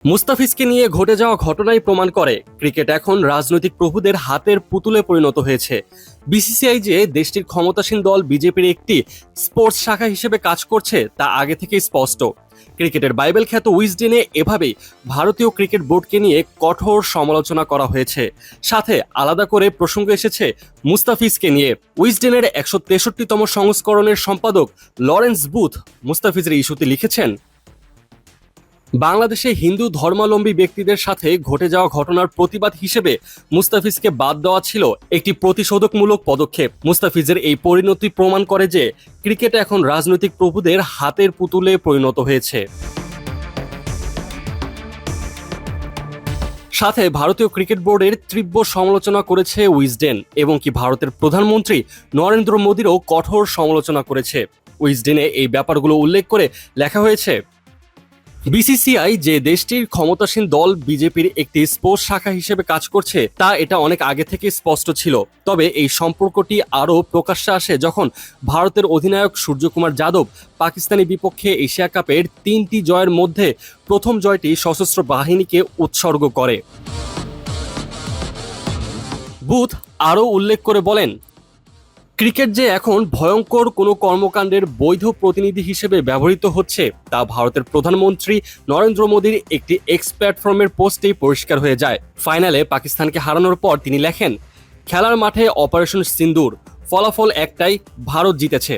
মুস্তাফিজকে নিয়ে ঘটে যাওয়া ঘটনাই প্রমাণ করে ক্রিকেট এখন রাজনৈতিক প্রভুদের হাতের পুতুলে পরিণত হয়েছে। বিসিসিআই যে দেশটির ক্ষমতাসীন দল বিজেপির একটি স্পোর্টস শাখা হিসেবে কাজ করছে তা আগে থেকেই স্পষ্ট। ক্রিকেটের বাইবেল খ্যাত উইজডেনে এভাবেই ভারতীয় ক্রিকেট বোর্ডকে নিয়ে কঠোর সমালোচনা করা হয়েছে, সাথে আলাদা করে প্রসঙ্গ এসেছে মুস্তাফিজকে নিয়ে। উইজডেনের 163তম সংস্করণের সম্পাদক লরেন্স বুথ মুস্তাফিজের ইস্যুতে লিখেছেন, বাংলাদেশে হিন্দু ধর্মাবলম্বী ব্যক্তিদের সাথে ঘটে যাওয়া ঘটনার প্রতিবাদ হিসেবে মুস্তাফিজকে বাদ দেওয়া ছিল একটি প্রতিশোধকমূলক পদক্ষেপ। মুস্তাফিজের এই পরিণতি প্রমাণ করে যে ক্রিকেট এখন রাজনৈতিক প্রভুদের হাতের পুতুলে পরিণত হয়েছে। সাথে ভারতীয় ক্রিকেট বোর্ডের তীব্র সমালোচনা করেছে উইজডেন, এবং কি ভারতের প্রধানমন্ত্রী নরেন্দ্র মোদীরও কঠোর সমালোচনা করেছে। উইজডেনে এই ব্যাপারগুলো উল্লেখ করে লেখা হয়েছে, বিসিসিআই যে দেশটির ক্ষমতাসীন দল বিজেপির একটি স্পোর্টস শাখা হিসেবে কাজ করছে তা এটা অনেক আগে থেকে স্পষ্ট ছিল। তবে এই সম্পর্কটি আরও প্রকাশ্যে আসে যখন ভারতের অধিনায়ক সূর্যকুমার যাদব পাকিস্তানি বিপক্ষে এশিয়া কাপের 3টি জয়ের মধ্যে প্রথম জয়টি সশস্ত্র বাহিনীকে উৎসর্গ করে। বুথ আরও উল্লেখ করে বলেন, ক্রিকেট যে এখন ভয়ঙ্কর কোনো কর্মকাণ্ডের বৈধ প্রতিনিধি হিসেবে ব্যবহৃত হচ্ছে তা ভারতের প্রধানমন্ত্রী নরেন্দ্র মোদীর একটি এক্স প্ল্যাটফর্মের পোস্টেই পরিষ্কার হয়ে যায়। ফাইনালে পাকিস্তানকে হারানোর পর তিনি লেখেন, খেলার মাঠে অপারেশন সিন্দুর, ফলাফল একটাই, ভারত জিতেছে।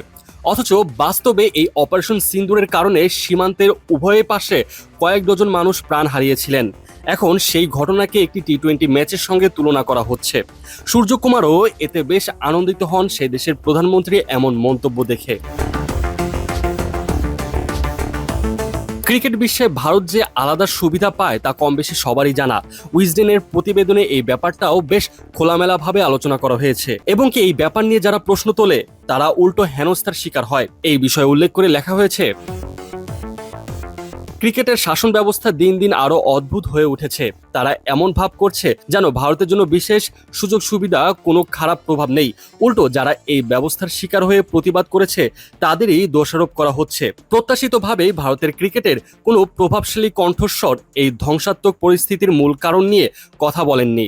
অথচ বাস্তবে এই অপারেশন সিন্দুরের কারণে সীমান্তের উভয় পাশে কয়েক ডজন মানুষ প্রাণ হারিয়েছিলেন। এখন সেই ঘটনাকে একটি টি-20 ম্যাচের সঙ্গে তুলনা করা হচ্ছে। সূর্যকুমারও এতে বেশ আনন্দিত হন সেই দেশের প্রধানমন্ত্রী এমন মন্তব্য দেখে। ক্রিকেট বিশ্বে ভারত যে আলাদা সুবিধা পায় তা কম বেশি সবারই জানা। উইজডেনের প্রতিবেদনে এই ব্যাপারটাও বেশ খোলামেলাভাবে আলোচনা করা হয়েছে, এবং কি এই ব্যাপার নিয়ে যারা প্রশ্ন তোলে তারা উল্টো হেনস্থার শিকার হয়। এই বিষয়ে উল্লেখ করে লেখা হয়েছে, ক্রিকেটের শাসন ব্যবস্থা দিন দিন আরো অদ্ভুত হয়ে উঠেছে। তারা এমন ভাব করছে যেন ভারতের জন্য বিশেষ সুযোগ সুবিধা কোনো খারাপ প্রভাব নেই। উল্টো যারা এই ব্যবস্থার শিকার হয়ে প্রতিবাদ করেছে তাদেরই দোষারোপ করা হচ্ছে। প্রত্যাশিতভাবেই ভারতের ক্রিকেটের কোনো প্রভাবশালী কণ্ঠস্বর এই ধ্বংসাত্মক পরিস্থিতির মূল কারণ নিয়ে কথা বলেননি।